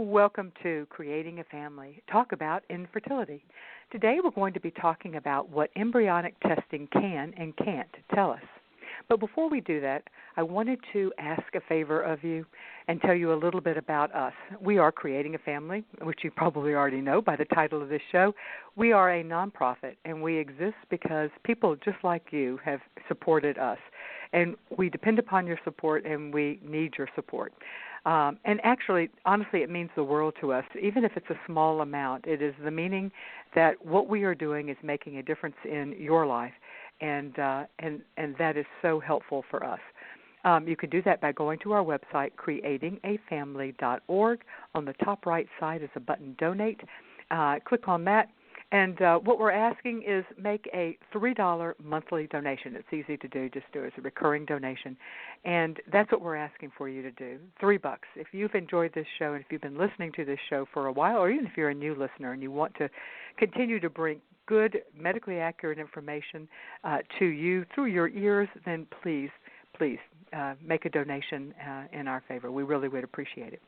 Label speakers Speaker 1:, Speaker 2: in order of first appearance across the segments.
Speaker 1: Welcome to Creating a Family. Talk about infertility. Today we're going to be talking about what embryonic testing can and can't tell us. But before we do that, I wanted to ask a favor of you and tell you a little bit about us. We are Creating a Family, which you probably already know by the title of this show. We are a nonprofit, and we exist because people just like you have supported us. And we depend upon your support, and we need your support. And actually, honestly, it means the world to us. Even if it's a small amount, it is the meaning that what we are doing is making a difference in your life. And that is so helpful for us. You can do that by going to our website, creatingafamily.org. On the top right side is a button, Donate. Click on that. And what we're asking is make a $3 monthly donation. It's easy to do. Just do it as a recurring donation. And that's what we're asking for you to do, $3. If you've enjoyed this show and if you've been listening to this show for a while, or even if you're a new listener and you want to continue to bring good, medically accurate information to you through your ears, then please make a donation in our favor. We really would appreciate it.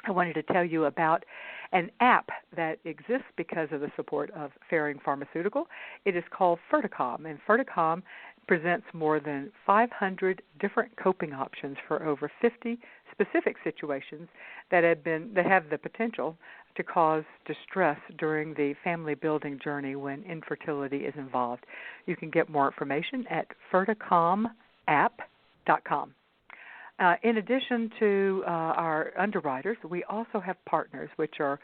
Speaker 1: I wanted to tell you about an app that exists because of the support of Ferring Pharmaceutical. It is called Ferticom, and Ferticom presents more than 500 different coping options for over 50 specific situations that have the potential to cause distress during the family building journey when infertility is involved. You can get more information at ferticomapp.com. In addition to our underwriters, we also have partners, which are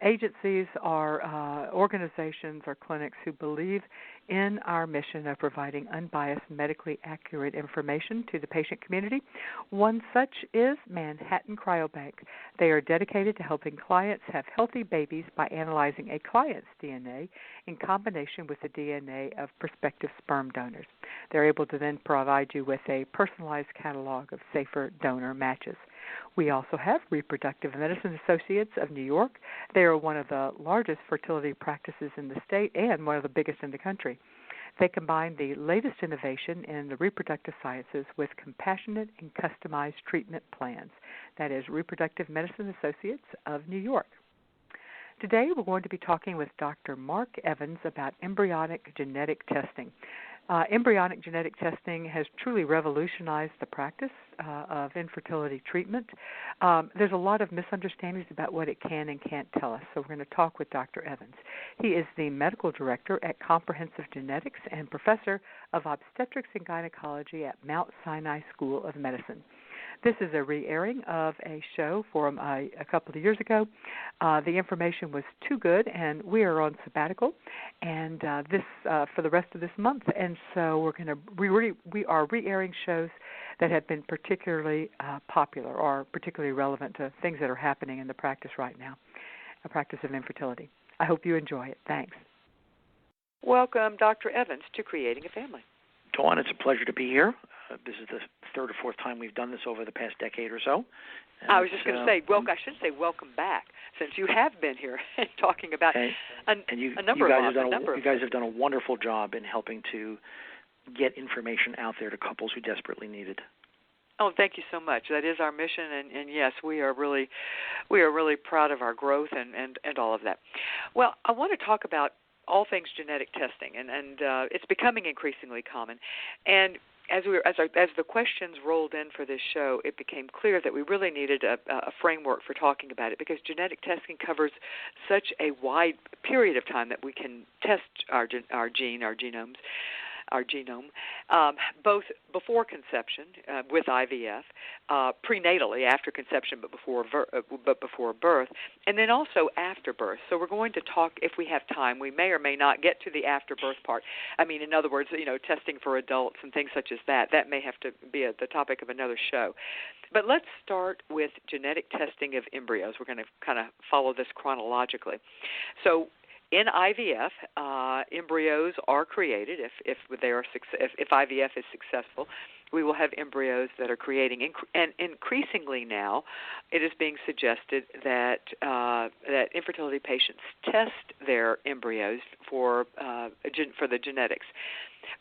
Speaker 1: agencies, are organizations, or clinics who believe in our mission of providing unbiased, medically accurate information to the patient community. One such is Manhattan Cryobank. They are dedicated to helping clients have healthy babies by analyzing a client's DNA in combination with the DNA of prospective sperm donors. They're able to then provide you with a personalized catalog of safer donor matches. We also have Reproductive Medicine Associates of New York. They are one of the largest fertility practices in the state and one of the biggest in the country. They combine the latest innovation in the reproductive sciences with compassionate and customized treatment plans. That is Reproductive Medicine Associates of New York. Today we're going to be talking with Dr. Mark Evans about embryonic genetic testing. Embryonic genetic testing has truly revolutionized the practice of infertility treatment. There's a lot of misunderstandings about what it can and can't tell us, so we're going to talk with Dr. Evans. He is the medical director at Comprehensive Genetics and professor of Obstetrics and Gynecology at Mount Sinai School of Medicine. This is a re-airing of a show from a couple of years ago. The information was too good, and we are on sabbatical, and this for the rest of this month. And so we are re-airing shows that have been particularly popular or particularly relevant to things that are happening in the practice right now, a practice of infertility. I hope you enjoy it. Thanks. Welcome, Dr. Evans, to Creating a Family.
Speaker 2: Dawn, it's a pleasure to be here. This is the third or fourth time we've done this over the past decade or so.
Speaker 1: And I was just going to say, I should say welcome back, since you have been here talking about a number of
Speaker 2: You guys have done a wonderful job in helping to get information out there to couples who desperately need it.
Speaker 1: Oh, thank you so much. That is our mission, and yes, we are really proud of our growth and all of that. Well, I want to talk about all things genetic testing, and it's becoming increasingly common. And as the questions rolled in for this show, it became clear that we really needed a framework for talking about it, because genetic testing covers such a wide period of time that we can test our genome, both before conception with IVF, prenatally after conception but before birth, and then also after birth. So we're going to talk, if we have time, we may or may not get to the after birth part. I mean, in other words, testing for adults and things such as that. That may have to be the topic of another show. But let's start with genetic testing of embryos. We're going to kind of follow this chronologically. So in IVF, embryos are created. If IVF is successful, we will have embryos that are creating. And increasingly now, it is being suggested that infertility patients test their embryos for the genetics.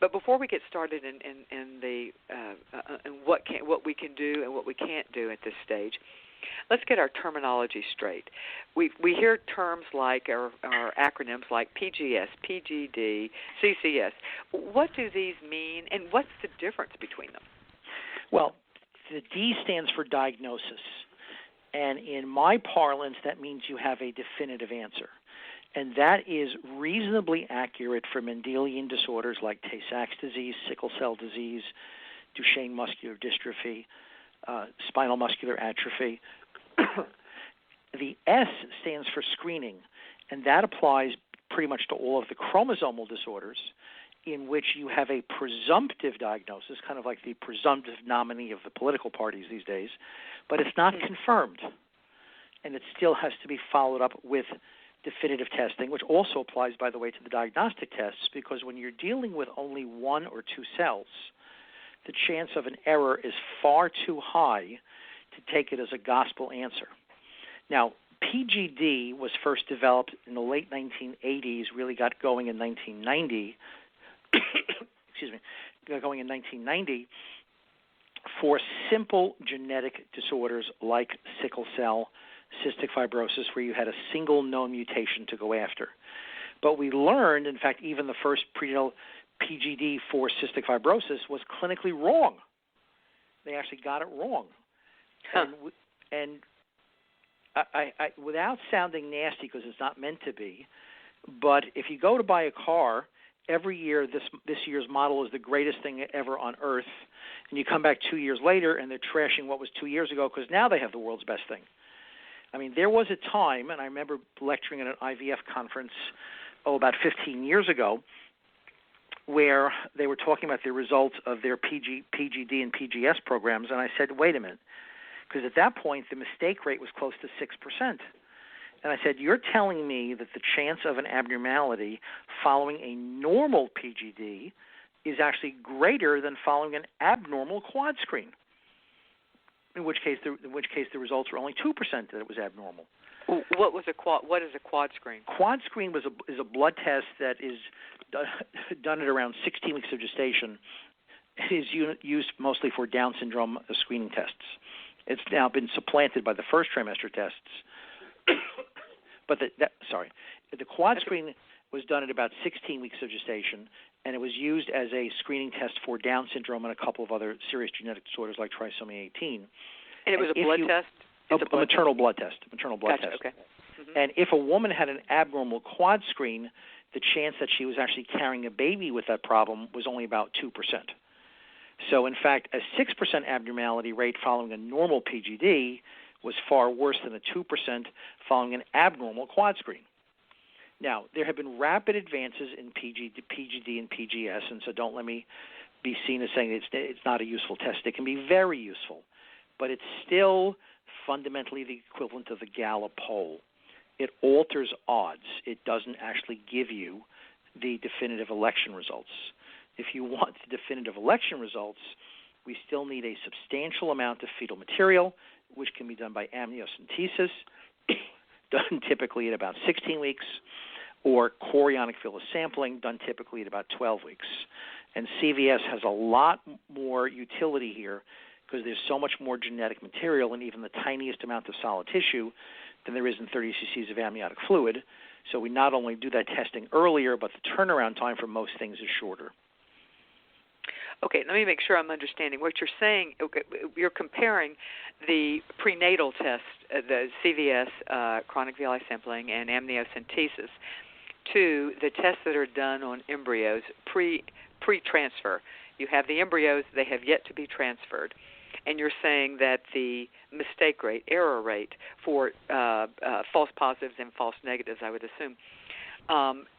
Speaker 1: But before we get started in what we can do and what we can't do at this stage,
Speaker 3: let's get our terminology straight. We hear terms like, or acronyms like PGS, PGD, CCS. What do these mean, and what's the difference between them?
Speaker 2: Well, the D stands for diagnosis, and in my parlance, that means you have a definitive answer. And that is reasonably accurate for Mendelian disorders like Tay-Sachs disease, sickle cell disease, Duchenne muscular dystrophy, spinal muscular atrophy. The S stands for screening, and that applies pretty much to all of the chromosomal disorders in which you have a presumptive diagnosis, kind of like the presumptive nominee of the political parties these days, but it's not confirmed, and it still has to be followed up with definitive testing, which also applies, by the way, to the diagnostic tests, because when you're dealing with only one or two cells, the chance of an error is far too high to take it as a gospel answer. Now, PGD was first developed in the late 1980s, really got going in 1990, going in 1990 for simple genetic disorders like sickle cell, cystic fibrosis, where you had a single known mutation to go after. But we learned, in fact, even the first prenatal PGD for cystic fibrosis was clinically wrong. They actually got it wrong. And I without sounding nasty, because it's not meant to be, but if you go to buy a car, every year this year's model is the greatest thing ever on earth, and you come back 2 years later and they're trashing what was 2 years ago because now they have the world's best thing. I mean, there was a time, and I remember lecturing at an IVF conference, about 15 years ago, where they were talking about the results of their PGD and PGS programs, and I said, wait a minute, because at that point the mistake rate was close to 6%. And I said, you're telling me that the chance of an abnormality following a normal PGD is actually greater than following an abnormal quad screen. In which case the results were only 2% that it was abnormal.
Speaker 3: What is a quad screen?
Speaker 2: Quad screen is a blood test that is done at around 16 weeks of gestation. It is used mostly for Down syndrome screening tests. It's now been supplanted by the first trimester tests. But the quad screen was done at about 16 weeks of gestation, and it was used as a screening test for Down syndrome and a couple of other serious genetic disorders like trisomy 18.
Speaker 3: And it was a blood test?
Speaker 2: A maternal blood test.
Speaker 3: Gotcha, okay. Mm-hmm.
Speaker 2: And if a woman had an abnormal quad screen, the chance that she was actually carrying a baby with that problem was only about 2%. So, in fact, a 6% abnormality rate following a normal PGD was far worse than a 2% following an abnormal quad screen. Now, there have been rapid advances in PGD and PGS, and so don't let me be seen as saying it's not a useful test. It can be very useful, but it's still fundamentally the equivalent of the Gallup poll. It alters odds. It doesn't actually give you the definitive election results. If you want the definitive election results, we still need a substantial amount of fetal material, which can be done by amniocentesis, done typically at about 16 weeks, or chorionic villus sampling, done typically at about 12 weeks. And CVS has a lot more utility here because there's so much more genetic material in even the tiniest amount of solid tissue than there is in 30 cc's of amniotic fluid. So we not only do that testing earlier, but the turnaround time for most things is shorter.
Speaker 3: Okay, let me make sure I'm understanding. What you're saying, you're comparing the prenatal test, the CVS, chronic VLI sampling, and amniocentesis, to the tests that are done on embryos pre-transfer. You have the embryos, they have yet to be transferred. And you're saying that the mistake rate, error rate for false positives and false negatives, I would assume,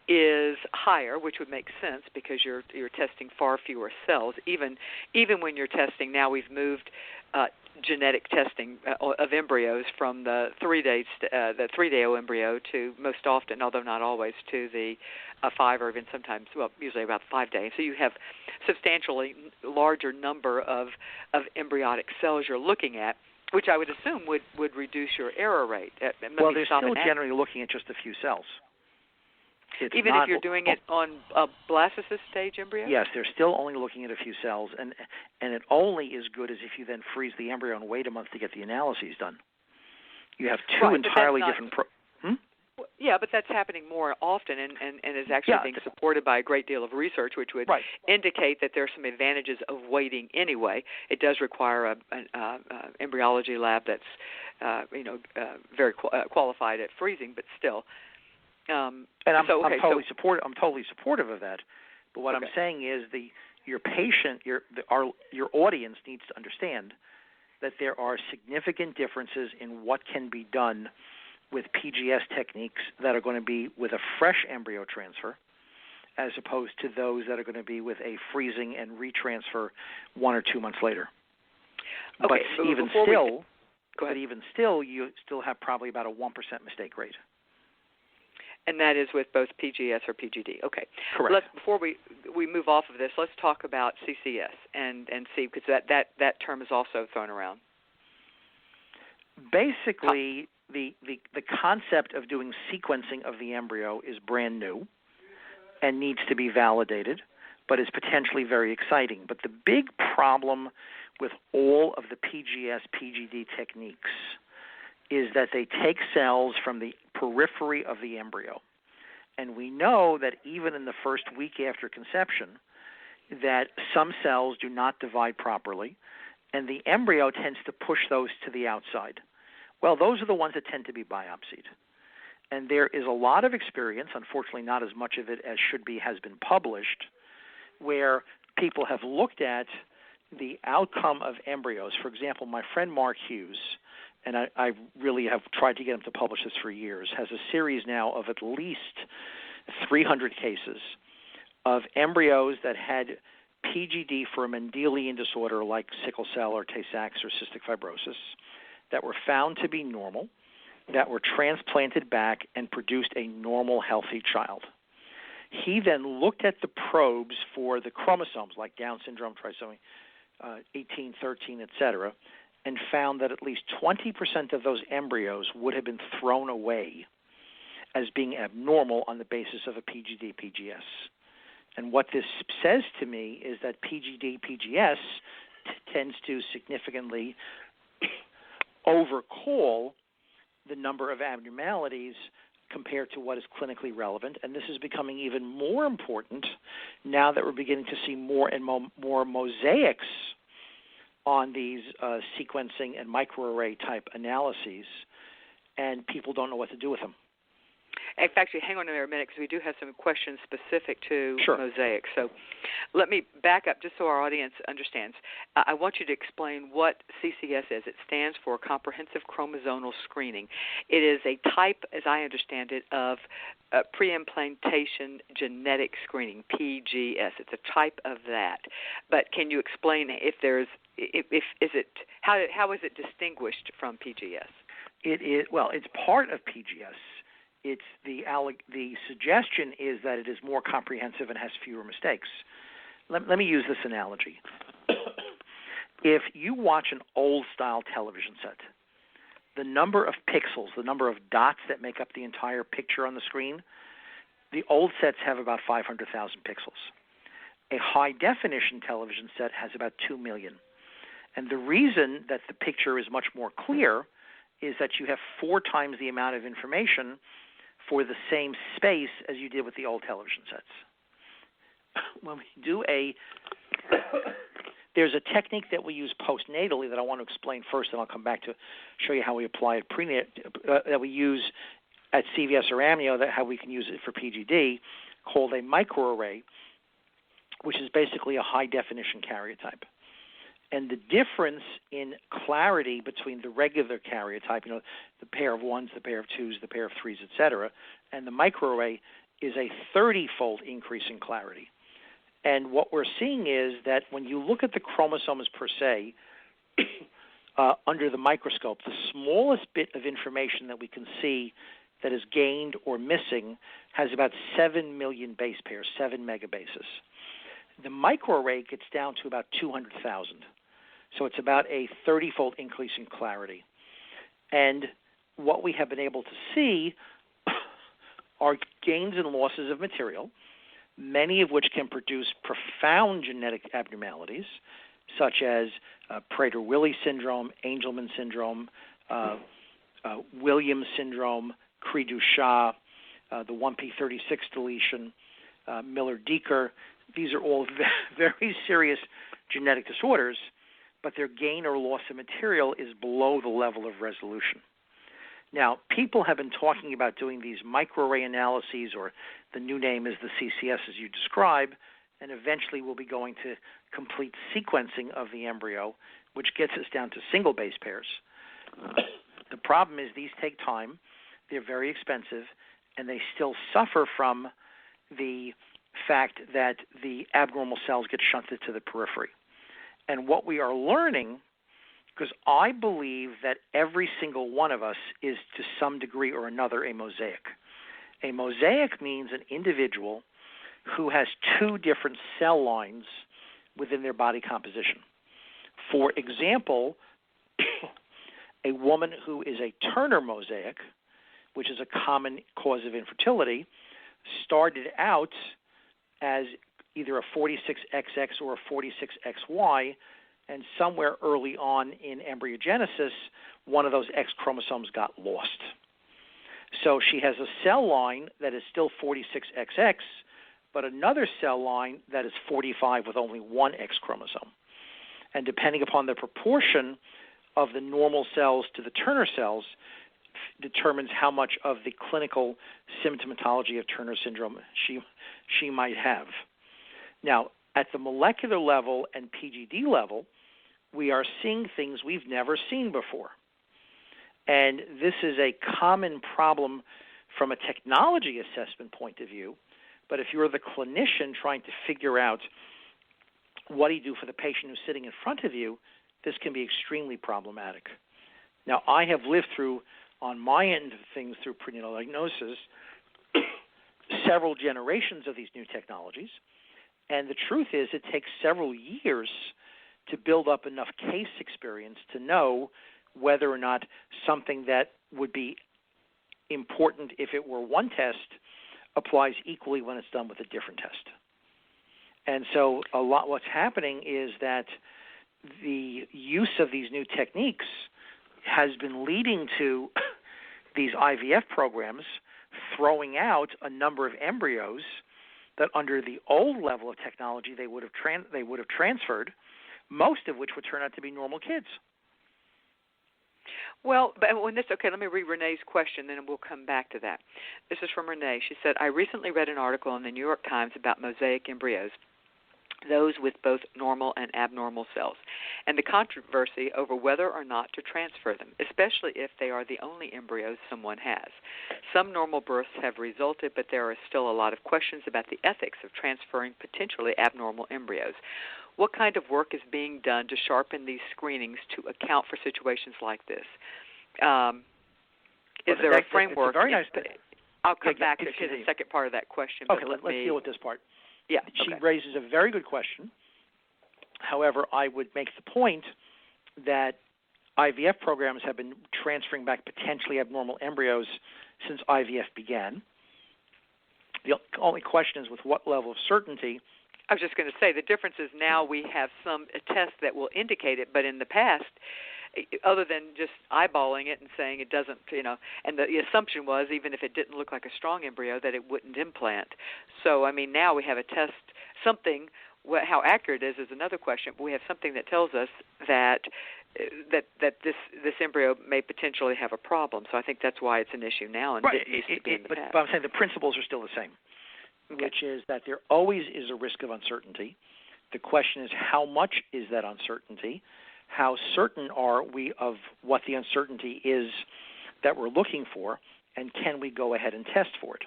Speaker 3: is higher, which would make sense because you're testing far fewer cells. Even when you're testing, now we've moved genetic testing of embryos from the 3-day-old embryo to most often, although not always, to the 5 or even sometimes, usually about 5-day. So you have substantially larger number of embryonic cells you're looking at, which I would assume would reduce your error rate.
Speaker 2: Well, they're still generally looking at just a few cells.
Speaker 3: Even if you're doing it on a blastocyst stage embryo?
Speaker 2: Yes, they're still only looking at a few cells, and it only is good as if you then freeze the embryo and wait a month to get the analyses done. You have two entirely different
Speaker 3: Yeah, but that's happening more often and is actually being supported by a great deal of research, which would indicate that there are some advantages of waiting anyway. It does require an embryology lab that's very qualified at freezing, but still.
Speaker 2: And I'm totally supportive of that. But what I'm saying is your patient, your audience needs to understand that there are significant differences in what can be done with PGS techniques that are going to be with a fresh embryo transfer as opposed to those that are going to be with a freezing and retransfer 1 or 2 months later.
Speaker 3: Okay,
Speaker 2: but even still, you still have probably about a 1% mistake rate.
Speaker 3: And that is with both PGS or PGD. Okay.
Speaker 2: Correct.
Speaker 3: Before we move off of this, let's talk about CCS and see, because that term is also thrown around.
Speaker 2: Basically, the concept of doing sequencing of the embryo is brand new and needs to be validated, but is potentially very exciting. But the big problem with all of the PGS, PGD techniques is that they take cells from the periphery of the embryo. And we know that even in the first week after conception, that some cells do not divide properly, and the embryo tends to push those to the outside. Well, those are the ones that tend to be biopsied. And there is a lot of experience, unfortunately not as much of it as has been published, where people have looked at the outcome of embryos. For example, my friend Mark Hughes, and I really have tried to get him to publish this for years, has a series now of at least 300 cases of embryos that had PGD for a Mendelian disorder like sickle cell or Tay-Sachs or cystic fibrosis that were found to be normal, that were transplanted back and produced a normal, healthy child. He then looked at the probes for the chromosomes like Down syndrome, trisomy 18, 13, etc., and found that at least 20% of those embryos would have been thrown away as being abnormal on the basis of a PGD, PGS. And what this says to me is that PGD, PGS tends to significantly overcall the number of abnormalities compared to what is clinically relevant. And this is becoming even more important now that we're beginning to see more and more mosaics on these sequencing and microarray type analyses, and people don't know what to do with them.
Speaker 3: In fact, hang on there a minute, because we do have some questions specific to mosaics. So let me back up just so our audience understands. I want you to explain what CCS is. It stands for Comprehensive Chromosomal Screening. It is a type, as I understand it, of pre-implantation genetic screening, PGS. It's a type of that. But can you explain how is it distinguished from PGS?
Speaker 2: It's part of PGS. It's the suggestion is that it is more comprehensive and has fewer mistakes. Let me use this analogy. If you watch an old-style television set, the number of pixels, the number of dots that make up the entire picture on the screen, the old sets have about 500,000 pixels. A high-definition television set has about 2 million. And the reason that the picture is much more clear is that you have 4 times the amount of information for the same space as you did with the old television sets. When we do there's a technique that we use postnatally that I want to explain first, and I'll come back to show you how we apply it that we use at CVS or amnio, how we can use it for PGD, called a microarray, which is basically a high-definition karyotype. And the difference in clarity between the regular karyotype, the pair of 1s, the pair of 2s, the pair of 3s, etc., and the microarray is a 30-fold increase in clarity. And what we're seeing is that when you look at the chromosomes per se, under the microscope, the smallest bit of information that we can see that is gained or missing has about 7 million base pairs, 7 megabases. The microarray gets down to about 200,000. So it's about a 30-fold increase in clarity. And what we have been able to see are gains and losses of material, many of which can produce profound genetic abnormalities, such as Prader-Willi syndrome, Angelman syndrome, Williams syndrome, Cri-du-Chat, the 1p36 deletion, Miller-Dieker. These are all very serious genetic disorders, but their gain or loss of material is below the level of resolution. Now, people have been talking about doing these microarray analyses, or the new name is the CCS as you describe, and eventually we'll be going to complete sequencing of the embryo, which gets us down to single base pairs. The problem is these take time, they're very expensive, and they still suffer from the fact that the abnormal cells get shunted to the periphery. And what we are learning, because I believe that every single one of us is to some degree or another a mosaic. A mosaic means an individual who has two different cell lines within their body composition. For example, a woman who is a Turner mosaic, which is a common cause of infertility, started out as either a 46XX or a 46XY, and somewhere early on in embryogenesis, one of those X chromosomes got lost. So she has a cell line that is still 46XX, but another cell line that is 45 with only one X chromosome. And depending upon the proportion of the normal cells to the Turner cells, determines how much of the clinical symptomatology of Turner syndrome she might have. Now, at the molecular level and PGD level, we are seeing things we've never seen before. And this is a common problem from a technology assessment point of view, but if you're the clinician trying to figure out what do you do for the patient who's sitting in front of you, this can be extremely problematic. Now, I have lived through, on my end of things, through prenatal diagnosis, several generations of these new technologies, and the truth is it takes several years to build up enough case experience to know whether or not something that would be important if it were one test applies equally when it's done with a different test. And so what's happening is that the use of these new techniques has been leading to these IVF programs throwing out a number of embryos that under the old level of technology they would have transferred, most of which would turn out to be normal kids.
Speaker 3: Well, but when this, okay, let me read Renee's question, then we'll come back to that. This is from Renee. She said, I recently read an article in the New York Times about mosaic embryos, those with both normal and abnormal cells, and the controversy over whether or not to transfer them, especially if they are the only embryos someone has. Some normal births have resulted, but there are still a lot of questions about the ethics of transferring potentially abnormal embryos. What kind of work is being done to sharpen these screenings to account for situations like this? Is there a framework?
Speaker 2: Very nice.
Speaker 3: I'll come back to the second part of that question.
Speaker 2: Okay, let's deal with this part.
Speaker 3: Yeah,
Speaker 2: She raises a very good question. However, I would make the point that IVF programs have been transferring back potentially abnormal embryos since IVF began. The only question is with what level of certainty.
Speaker 3: I was just going to say the difference is now we have a test that will indicate it, but in the past, other than just eyeballing it and saying it doesn't, and the assumption was even if it didn't look like a strong embryo that it wouldn't implant. So, I mean, now we have a test, something, how accurate it is another question, but we have something that tells us that this embryo may potentially have a problem. So I think that's why it's an issue now and didn't used to be in the past.
Speaker 2: But I'm saying the principles are still the same, which is that there always is a risk of uncertainty. The question is how much is that uncertainty? How certain are we of what the uncertainty is that we're looking for, and can we go ahead and test for it?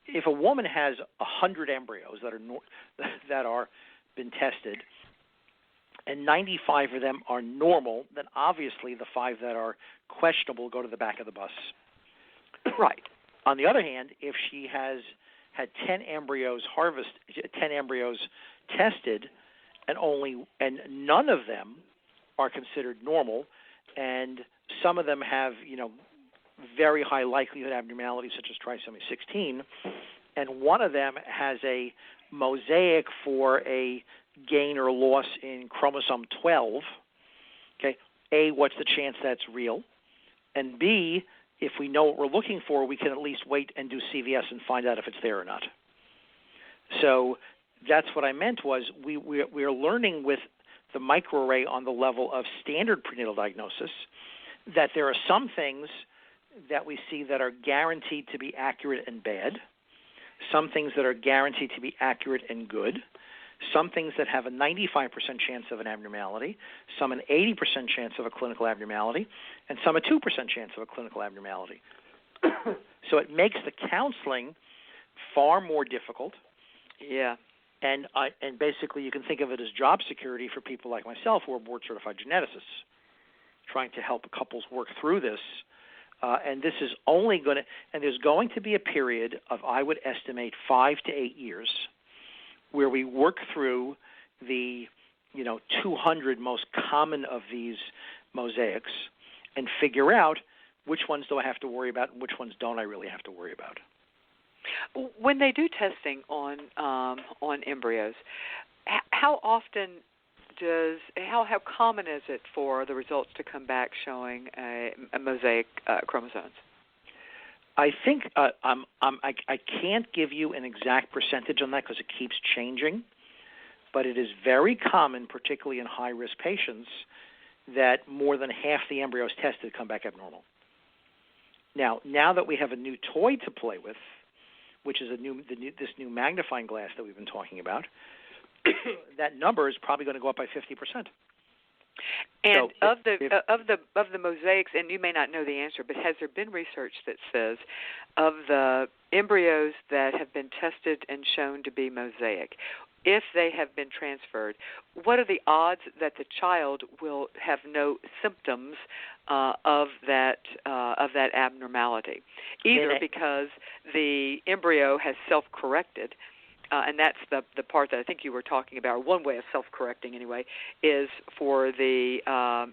Speaker 2: If a woman has 100 embryos that are been tested, and 95 of them are normal, then obviously the 5 that are questionable go to the back of the bus.
Speaker 3: Right.
Speaker 2: On the other hand, if she has had 10 embryos tested, and none of them are considered normal, and some of them have, very high likelihood abnormalities such as trisomy 16, and one of them has a mosaic for a gain or loss in chromosome 12. Okay, A, what's the chance that's real? And B, if we know what we're looking for, we can at least wait and do CVS and find out if it's there or not. So that's what I meant was we are learning with the microarray on the level of standard prenatal diagnosis that there are some things that we see that are guaranteed to be accurate and bad, some things that are guaranteed to be accurate and good, some things that have a 95% chance of an abnormality, some an 80% chance of a clinical abnormality, and some a 2% chance of a clinical abnormality. So it makes the counseling far more difficult.
Speaker 3: Yeah.
Speaker 2: And basically you can think of it as job security for people like myself who are board-certified geneticists, trying to help couples work through this. And this is only going to – and there's going to be a period of, I would estimate, 5 to 8 years where we work through the, 200 most common of these mosaics and figure out which ones do I have to worry about and which ones don't I really have to worry about.
Speaker 3: When they do testing on embryos, how often how common is it for the results to come back showing a mosaic chromosomes?
Speaker 2: I think I can't give you an exact percentage on that because it keeps changing, but it is very common, particularly in high-risk patients, that more than half the embryos tested come back abnormal. Now that we have a new toy to play with, which is this new magnifying glass that we've been talking about, that number is probably going to go up by 50%.
Speaker 3: And
Speaker 2: so
Speaker 3: of the mosaics, and you may not know the answer, but has there been research that says of the embryos that have been tested and shown to be mosaic, if they have been transferred, what are the odds that the child will have no symptoms of that abnormality, either because the embryo has self-corrected, and that's the part that I think you were talking about. One way of self-correcting, anyway, is for the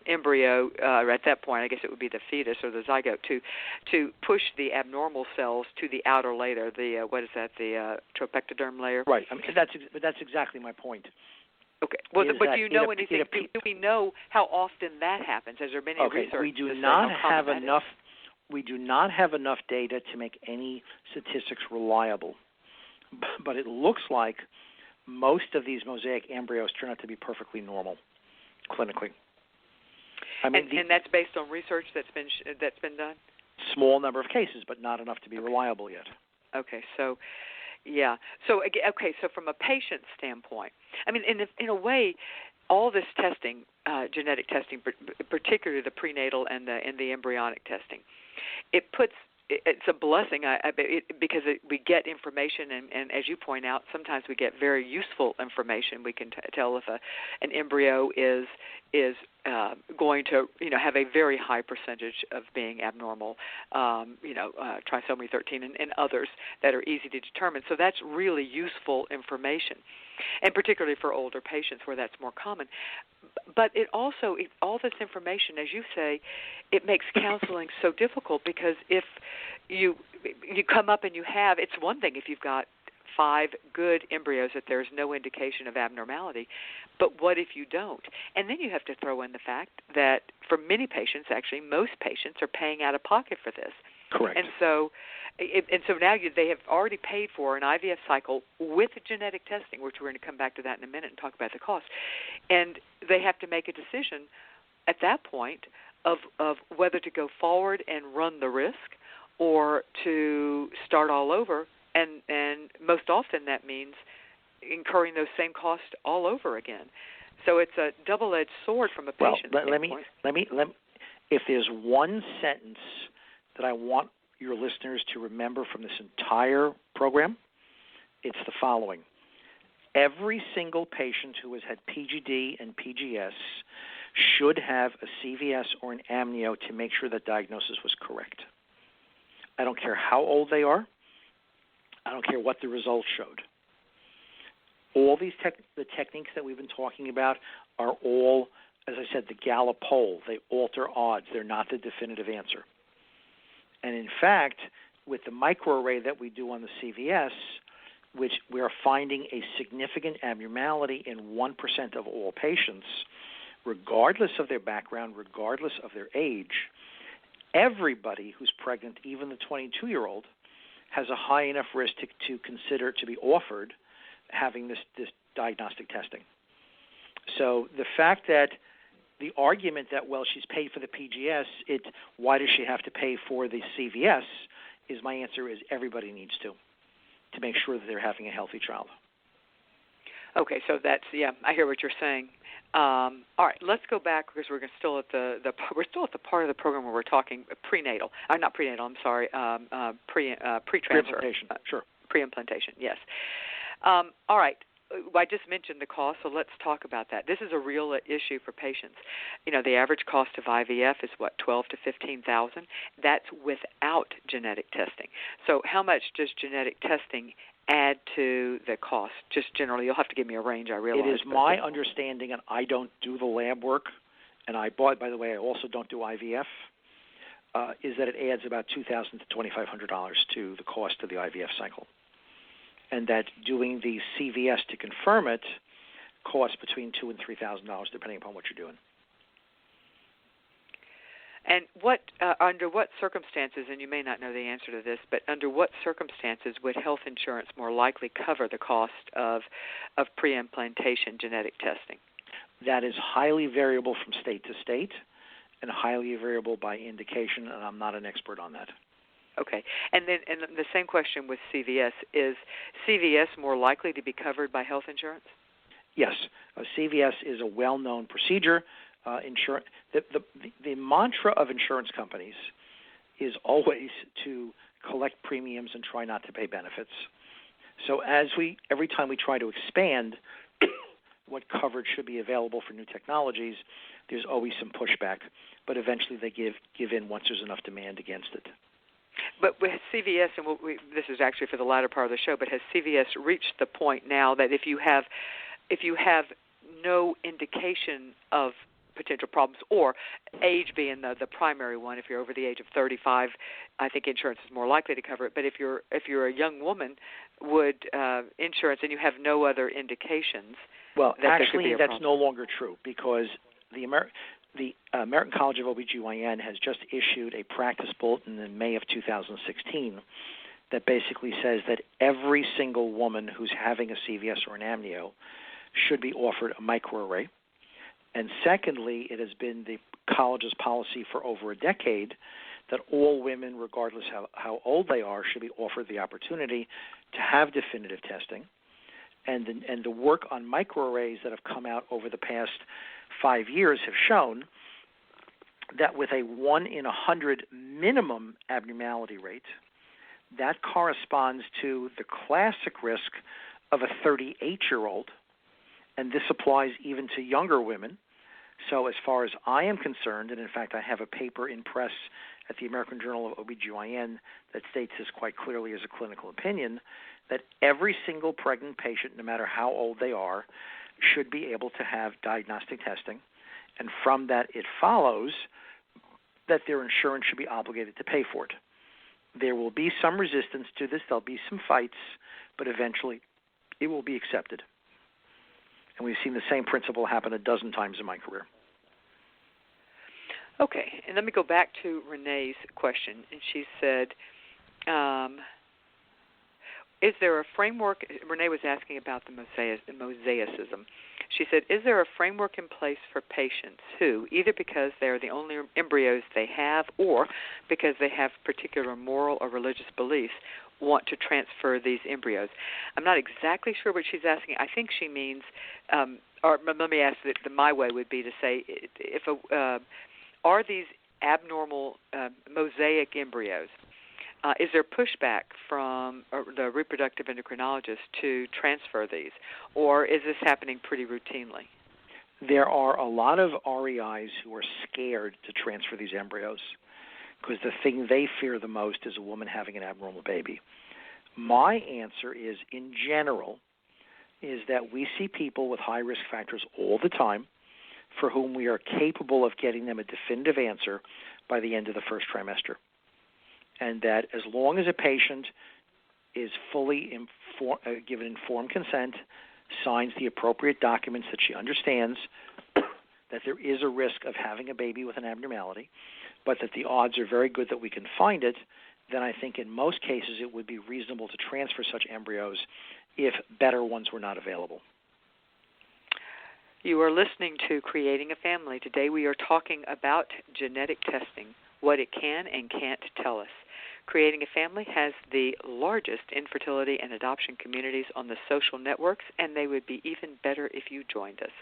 Speaker 3: embryo, at that point, I guess it would be the fetus or the zygote, to push the abnormal cells to the outer layer, the tropectoderm layer?
Speaker 2: Right. I mean, that's exactly my point.
Speaker 3: Okay. Well, but do you know anything? Do we know how often that happens? Has there been any research?
Speaker 2: We do not have enough. We do not have enough data to make any statistics reliable. But it looks like most of these mosaic embryos turn out to be perfectly normal, clinically.
Speaker 3: And that's based on research that's been done?
Speaker 2: Small number of cases, but not enough to be reliable yet.
Speaker 3: Okay, so yeah. So from a patient standpoint, I mean, in a way, all this testing, genetic testing, particularly the prenatal and the embryonic testing, it's a blessing because we get information, and as you point out, sometimes we get very useful information. We can tell if an embryo is going to have a very high percentage of being abnormal, trisomy 13 and others that are easy to determine. So that's really useful information, and particularly for older patients where that's more common. But all this information, as you say, it makes counseling so difficult because if you come up and it's one thing if you've got 5 good embryos that there's no indication of abnormality, but what if you don't? And then you have to throw in the fact that for many patients, actually most patients are paying out of pocket for this.
Speaker 2: Correct.
Speaker 3: And so now they have already paid for an IVF cycle with genetic testing, which we're going to come back to that in a minute and talk about the cost. And they have to make a decision at that point of whether to go forward and run the risk or to start all over. And most often that means incurring those same costs all over again. So it's a double-edged sword from a patient standpoint.
Speaker 2: Let me. If there's one sentence that I want your listeners to remember from this entire program, it's the following. Every single patient who has had PGD and PGS should have a CVS or an amnio to make sure that diagnosis was correct. I don't care how old they are. I don't care what the results showed. All these the techniques that we've been talking about are all, as I said, the Gallup poll. They alter odds. They're not the definitive answer. And in fact, with the microarray that we do on the CVS, which we are finding a significant abnormality in 1% of all patients, regardless of their background, regardless of their age, everybody who's pregnant, even the 22-year-old, has a high enough risk to consider to be offered having this diagnostic testing. So the fact that the argument that, well, she's paid for the PGS, why does she have to pay for the CVS, my answer is everybody needs to make sure that they're having a healthy child.
Speaker 3: Okay, so that's, I hear what you're saying. All right, let's go back because we're still at we're still at the part of the program where we're talking prenatal. Not prenatal. I'm sorry. Pre-transfer.
Speaker 2: Pre-implantation. Sure.
Speaker 3: Pre-implantation. Yes. All right. I just mentioned the cost, so let's talk about that. This is a real issue for patients. The average cost of IVF is what, $12,000 to $15,000. That's without genetic testing. So, how much does genetic testing add to the cost? Just generally, you'll have to give me a range, I realize.
Speaker 2: It is my understanding, and I don't do the lab work, and by the way, I also don't do IVF, is that it adds about $2,000 to $2,500 to the cost of the IVF cycle. And that doing the CVS to confirm it costs between $2,000 and $3,000, depending upon what you're doing.
Speaker 3: And under what circumstances, and you may not know the answer to this, but under what circumstances would health insurance more likely cover the cost of pre-implantation genetic testing? That
Speaker 2: is highly variable from state to state and highly variable by indication, and I'm not an expert on that.
Speaker 3: Okay. And then the same question with CVS. Is CVS more likely to be covered by health insurance?
Speaker 2: Yes. CVS is a well-known procedure. The mantra of insurance companies is always to collect premiums and try not to pay benefits. So every time we try to expand what coverage should be available for new technologies, there's always some pushback. But eventually they give in once there's enough demand against it.
Speaker 3: But with CVS, and this is actually for the latter part of the show, but has CVS reached the point now that if you have no indication of potential problems, or age being the primary one, if you're over the age of 35, I think insurance is more likely to cover it. But if you're a young woman, would insurance, and you have no other indications?
Speaker 2: Well, actually, that's no longer true because the American College of OBGYN has just issued a practice bulletin in May of 2016 that basically says that every single woman who's having a CVS or an amnio should be offered a microarray. And secondly, it has been the college's policy for over a decade that all women, regardless how old they are, should be offered the opportunity to have definitive testing. And the work on microarrays that have come out over the past 5 years have shown that with a 1 in 100 minimum abnormality rate, that corresponds to the classic risk of a 38-year-old, and this applies even to younger women. So as far as I am concerned, and in fact I have a paper in press at the American Journal of OBGYN that states this quite clearly as a clinical opinion, that every single pregnant patient, no matter how old they are, should be able to have diagnostic testing. And from that it follows that their insurance should be obligated to pay for it. There will be some resistance to this. There'll be some fights, but eventually it will be accepted. And we've seen the same principle happen a dozen times in my career.
Speaker 3: Okay, and let me go back to Renee's question. And she said, is there a framework? Renee was asking about the mosaicism. She said, is there a framework in place for patients who, either because they are the only embryos they have or because they have particular moral or religious beliefs, want to transfer these embryos? I'm not exactly sure what she's asking. I think she means, or let me ask it, my way would be to say, are these abnormal mosaic embryos, is there pushback from the reproductive endocrinologist to transfer these, or is this happening pretty routinely?
Speaker 2: There are a lot of REIs who are scared to transfer these embryos because the thing they fear the most is a woman having an abnormal baby. My answer is, in general, is that we see people with high risk factors all the time for whom we are capable of getting them a definitive answer by the end of the first trimester. And that as long as a patient is fully given informed consent, signs the appropriate documents that she understands that there is a risk of having a baby with an abnormality, but that the odds are very good that we can find it, then I think in most cases it would be reasonable to transfer such embryos if better ones were not available.
Speaker 3: You are listening to Creating a Family. Today we are talking about genetic testing, what it can and can't tell us. Creating a Family has the largest infertility and adoption communities on the social networks, and they would be even better if you joined us.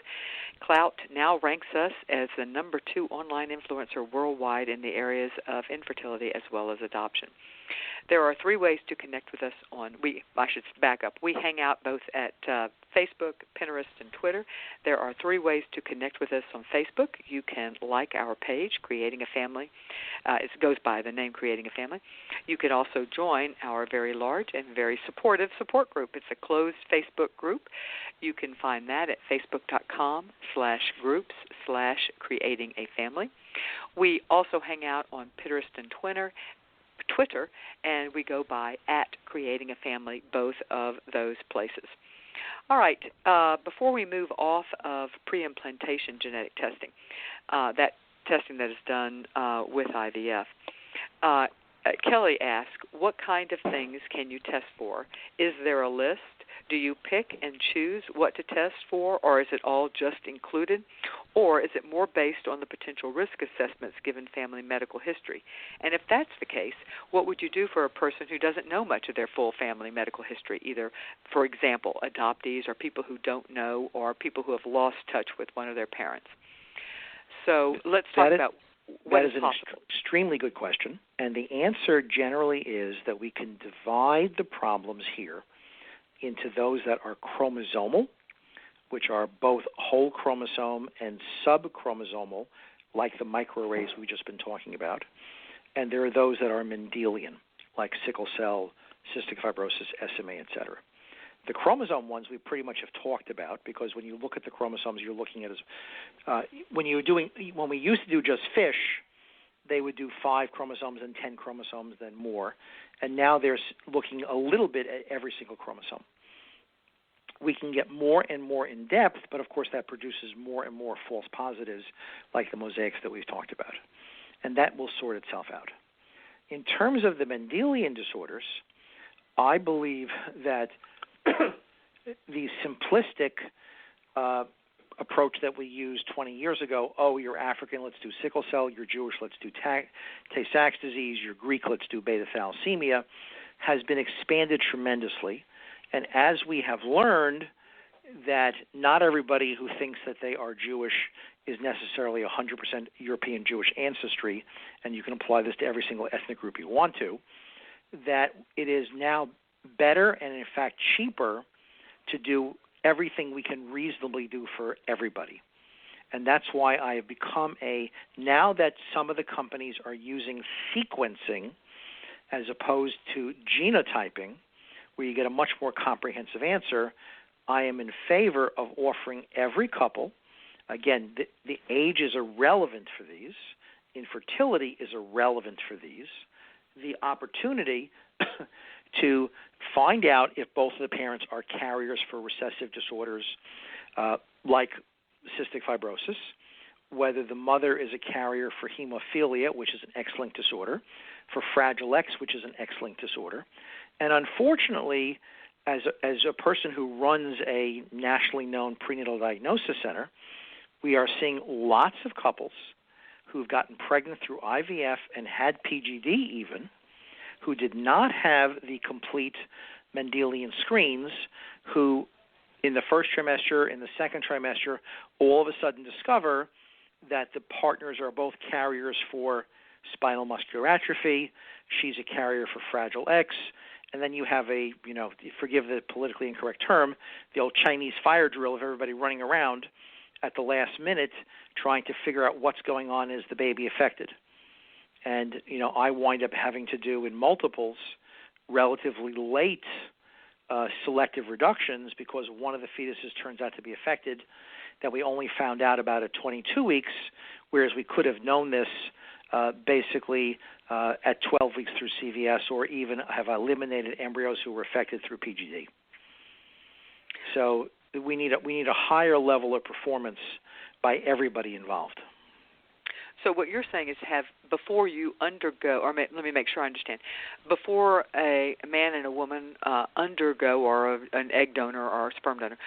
Speaker 3: Clout now ranks us as the number 2 online influencer worldwide in the areas of infertility as well as adoption. There are 3 ways to connect with us I should back up. We hang out both at Facebook, Pinterest, and Twitter. There are 3 ways to connect with us on Facebook. You can like our page, Creating a Family. It goes by the name Creating a Family. You can also join our very large and very supportive support group. It's a closed Facebook group. You can find that at facebook.com/groups/creatingafamily. We also hang out on Pinterest and Twitter, and we go by @CreatingAFamily, both of those places. All right, before we move off of pre-implantation genetic testing, that testing that is done with IVF, Kelly asked, what kind of things can you test for? Is there a list? Do you pick and choose what to test for, or is it all just included? Or is it more based on the potential risk assessments given family medical history? And if that's the case, what would you do for a person who doesn't know much of their full family medical history, either, for example, adoptees or people who don't know or people who have lost touch with one of their parents? So let's talk about what is possible.
Speaker 2: That is an extremely good question, and the answer generally is that we can divide the problems here into those that are chromosomal, which are both whole chromosome and subchromosomal, like the microarrays we've just been talking about. And there are those that are Mendelian, like sickle cell, cystic fibrosis, SMA, etc. The chromosome ones we pretty much have talked about, because when you look at the chromosomes, you're looking at when we used to do just fish, they would do 5 chromosomes and 10 chromosomes, then more. And now they're looking a little bit at every single chromosome. We can get more and more in depth, but of course that produces more and more false positives like the mosaics that we've talked about. And that will sort itself out. In terms of the Mendelian disorders, I believe that the simplistic approach that we used 20 years ago, you're African, let's do sickle cell, you're Jewish, let's do Tay-Sachs disease, you're Greek, let's do beta thalassemia, has been expanded tremendously. And as we have learned that not everybody who thinks that they are Jewish is necessarily 100% European Jewish ancestry, and you can apply this to every single ethnic group you want to, that it is now better and, in fact, cheaper to do everything we can reasonably do for everybody. And that's why I have become now that some of the companies are using sequencing as opposed to genotyping, where you get a much more comprehensive answer, I am in favor of offering every couple. Again, the age is irrelevant for these. Infertility is irrelevant for these. The opportunity to find out if both of the parents are carriers for recessive disorders like cystic fibrosis, whether the mother is a carrier for hemophilia, which is an X-linked disorder, for Fragile X, which is an X-linked disorder. And unfortunately, as a person who runs a nationally known prenatal diagnosis center, we are seeing lots of couples who've gotten pregnant through IVF and had PGD even, who did not have the complete Mendelian screens, who in the first trimester, in the second trimester, all of a sudden discover that the partners are both carriers for spinal muscular atrophy. She's a carrier for Fragile X. And then you have forgive the politically incorrect term, the old Chinese fire drill of everybody running around at the last minute trying to figure out what's going on. Is the baby affected? And, I wind up having to do in multiples relatively late selective reductions because one of the fetuses turns out to be affected that we only found out about at 22 weeks, whereas we could have known this basically at 12 weeks through CVS, or even have eliminated embryos who were affected through PGD. So we need a higher level of performance by everybody involved.
Speaker 3: So what you're saying is before you undergo, or let me make sure I understand, before a man and a woman undergo, or an egg donor or a sperm donor,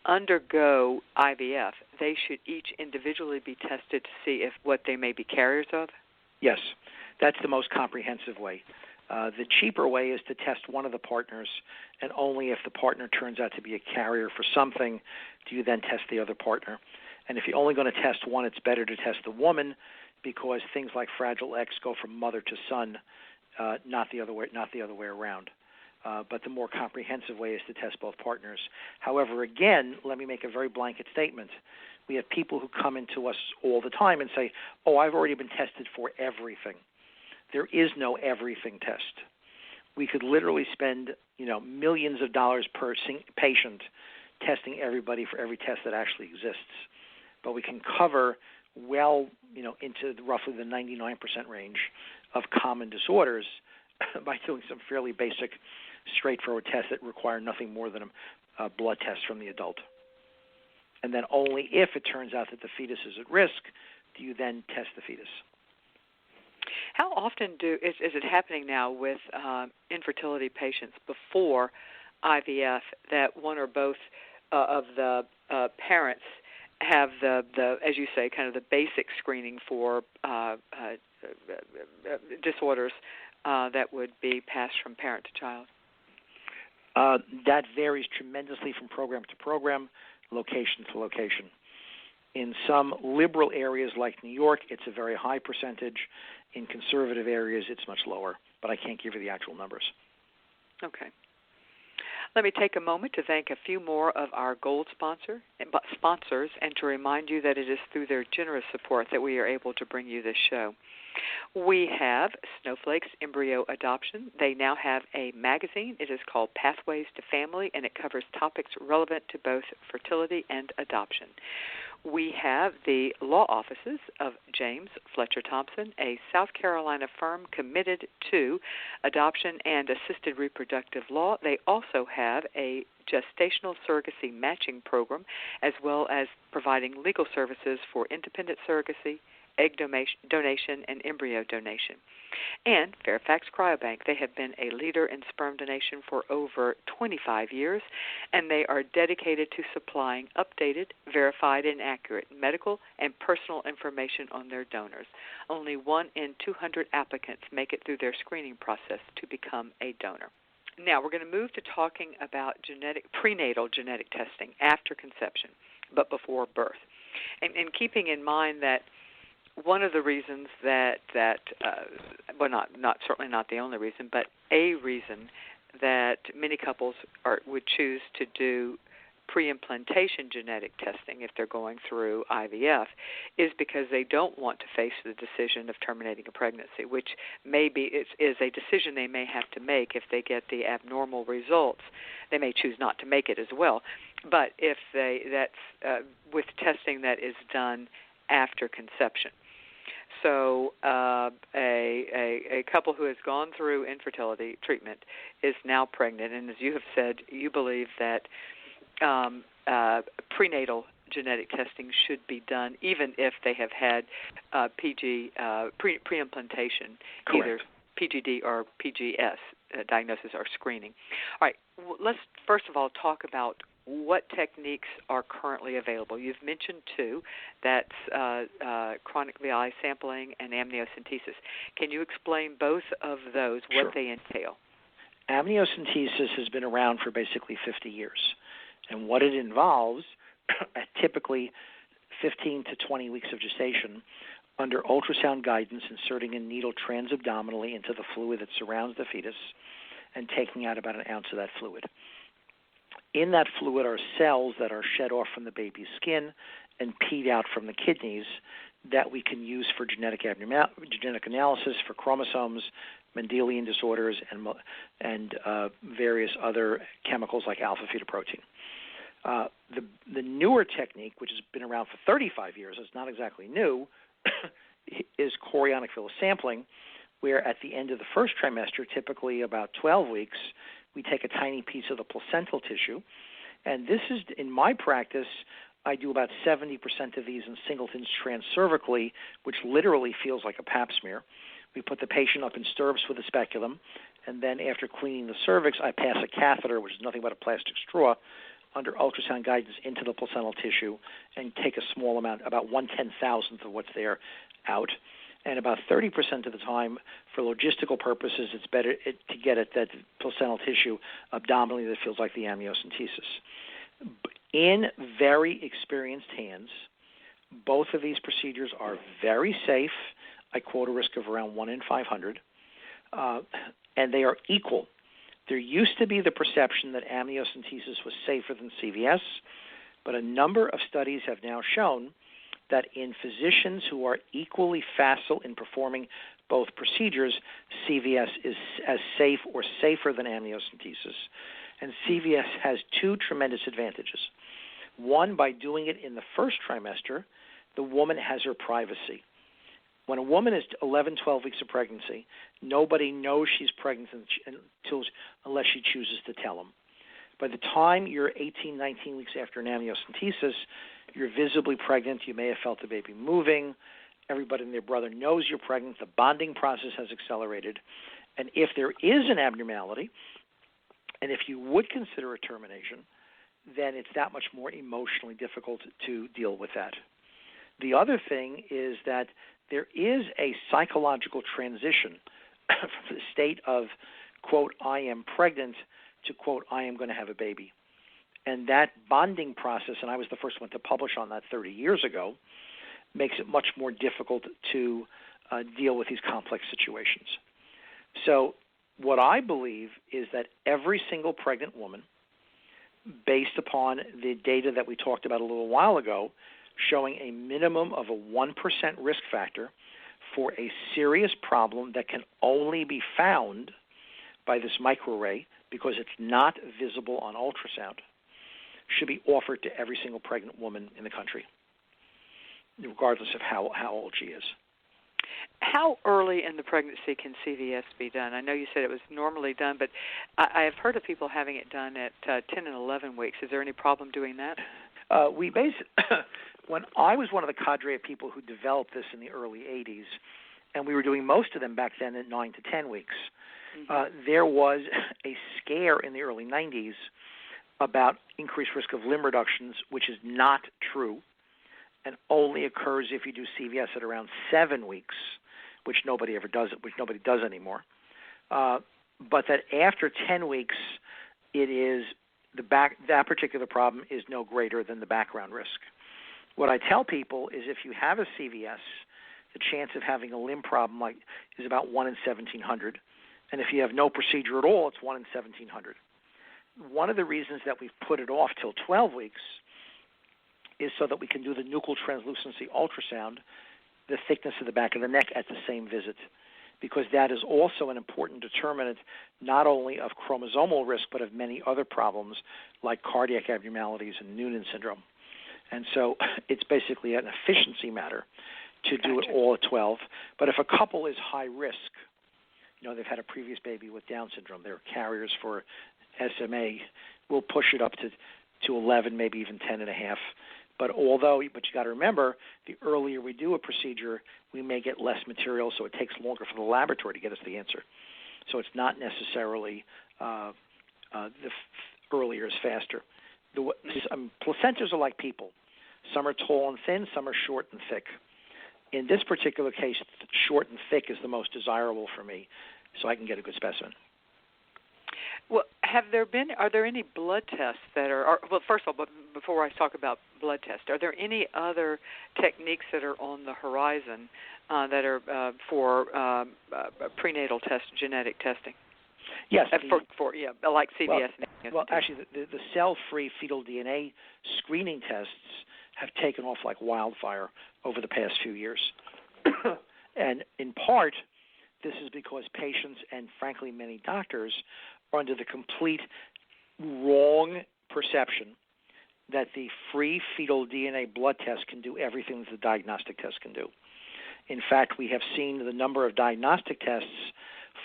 Speaker 3: undergo IVF, they should each individually be tested to see what they may be carriers of?
Speaker 2: Yes, that's the most comprehensive way. The cheaper way is to test one of the partners, and only if the partner turns out to be a carrier for something do you then test the other partner. And if you're only going to test one, it's better to test the woman, because things like Fragile X go from mother to son, not the other way around. But the more comprehensive way is to test both partners. However, again, let me make a very blanket statement. We have people who come into us all the time and say, "Oh, I've already been tested for everything." There is no everything test. We could literally spend, millions of dollars per patient testing everybody for every test that actually exists. But we can cover into roughly the 99% range of common disorders by doing some fairly basic, straightforward tests that require nothing more than a blood test from the adult. And then only if it turns out that the fetus is at risk do you then test the fetus.
Speaker 3: How often is it happening now with infertility patients before IVF that one or both of the parents have the, as you say, kind of the basic screening for disorders that would be passed from parent to child?
Speaker 2: That varies tremendously from program to program, location to location. In some liberal areas like New York, it's a very high percentage. In conservative areas, it's much lower, but I can't give you the actual numbers.
Speaker 3: Okay. Let me take a moment to thank a few more of our gold sponsors and to remind you that it is through their generous support that we are able to bring you this show. We have Snowflake's Embryo Adoption. They now have a magazine. It is called Pathways to Family, and it covers topics relevant to both fertility and adoption. We have the law offices of James Fletcher Thompson, a South Carolina firm committed to adoption and assisted reproductive law. They also have a gestational surrogacy matching program, as well as providing legal services for independent surrogacy, egg donation, and embryo donation. And Fairfax Cryobank, they have been a leader in sperm donation for over 25 years, and they are dedicated to supplying updated, verified, and accurate medical and personal information on their donors. Only 1 in 200 applicants make it through their screening process to become a donor. Now, we're going to move to talking about prenatal genetic testing after conception, but before birth. And keeping in mind that one of the reasons certainly not the only reason, but a reason that many couples would choose to do pre-implantation genetic testing if they're going through IVF is because they don't want to face the decision of terminating a pregnancy, which is a decision they may have to make if they get the abnormal results. They may choose not to make it as well, but if that's with testing that is done after conception. So a couple who has gone through infertility treatment is now pregnant, and as you have said, you believe that prenatal genetic testing should be done even if they have had pre-implantation, either PGD or PGS diagnosis or screening. All right, let's first of all talk about what techniques are currently available. You've mentioned two. That's chronic VI sampling and amniocentesis. Can you explain both of those, what they entail?
Speaker 2: Amniocentesis has been around for basically 50 years. And what it involves, typically 15 to 20 weeks of gestation, under ultrasound guidance, inserting a needle transabdominally into the fluid that surrounds the fetus and taking out about an ounce of that fluid. In that fluid are cells that are shed off from the baby's skin and peed out from the kidneys that we can use for genetic analysis for chromosomes, Mendelian disorders, and various other chemicals like alpha-fetoprotein. The newer technique, which has been around for 35 years, it's not exactly new, is chorionic villus sampling, where at the end of the first trimester, typically about 12 weeks, we take a tiny piece of the placental tissue. And this is, in my practice, I do about 70% of these in singletons transcervically, which literally feels like a pap smear. We put the patient up in stirrups with a speculum, and then after cleaning the cervix, I pass a catheter, which is nothing but a plastic straw, under ultrasound guidance into the placental tissue and take a small amount, about 1/10,000th of what's there, out. And about 30% of the time, for logistical purposes, it's better to get at that placental tissue abdominally that feels like the amniocentesis. In very experienced hands, both of these procedures are very safe. I quote a risk of around 1 in 500, and they are equal. There used to be the perception that amniocentesis was safer than CVS, but a number of studies have now shown that in physicians who are equally facile in performing both procedures, CVS is as safe or safer than amniocentesis. And CVS has two tremendous advantages. One, by doing it in the first trimester, the woman has her privacy. When a woman is 11, 12 weeks of pregnancy, nobody knows she's pregnant unless she chooses to tell them. By the time you're 18, 19 weeks after an amniocentesis, you're visibly pregnant. You may have felt the baby moving. Everybody and their brother knows you're pregnant. The bonding process has accelerated. And if there is an abnormality, and if you would consider a termination, then it's that much more emotionally difficult to deal with that. The other thing is that there is a psychological transition from the state of, quote, I am pregnant to, quote, I am going to have a baby. And that bonding process, and I was the first one to publish on that 30 years ago, makes it much more difficult to deal with these complex situations. So what I believe is that every single pregnant woman, based upon the data that we talked about a little while ago, showing a minimum of a 1% risk factor for a serious problem that can only be found by this microarray because it's not visible on ultrasound, should be offered to every single pregnant woman in the country, regardless of how old she is.
Speaker 3: How early in the pregnancy can CVS be done? I know you said it was normally done, but I have heard of people having it done at 10 and 11 weeks. Is there any problem doing that?
Speaker 2: When I was one of the cadre of people who developed this in the early 80s, and we were doing most of them back then at 9 to 10 weeks, there was a scare in the early 90s about increased risk of limb reductions, which is not true and only occurs if you do CVS at around 7 weeks, which nobody ever does, which nobody does anymore. But that after 10 weeks, it is that particular problem is no greater than the background risk. What I tell people is if you have a CVS, the chance of having a limb problem is about 1 in 1,700. And if you have no procedure at all, it's 1 in 1,700. One of the reasons that we've put it off till 12 weeks is so that we can do the nuchal translucency ultrasound, the thickness of the back of the neck at the same visit, because that is also an important determinant not only of chromosomal risk but of many other problems like cardiac abnormalities and Noonan syndrome. And so it's basically an efficiency matter to do it all at 12. But if a couple is high risk, they've had a previous baby with Down syndrome, they're carriers for SMA, we'll push it up to 11, maybe even 10 and a half. But you got to remember, the earlier we do a procedure, we may get less material, so it takes longer for the laboratory to get us the answer. So it's not necessarily earlier is faster. Placentas are like people. Some are tall and thin, some are short and thick. In this particular case, short and thick is the most desirable for me, so I can get a good specimen.
Speaker 3: Well, are there any blood tests that first of all, before I talk about blood tests, are there any other techniques that are on the horizon that are for prenatal genetic testing?
Speaker 2: Yes.
Speaker 3: Like CVS.
Speaker 2: Well, actually, the cell-free fetal DNA screening tests have taken off like wildfire over the past few years. And in part, this is because patients and, frankly, many doctors are under the complete wrong perception that the free fetal DNA blood test can do everything that the diagnostic test can do. In fact, we have seen the number of diagnostic tests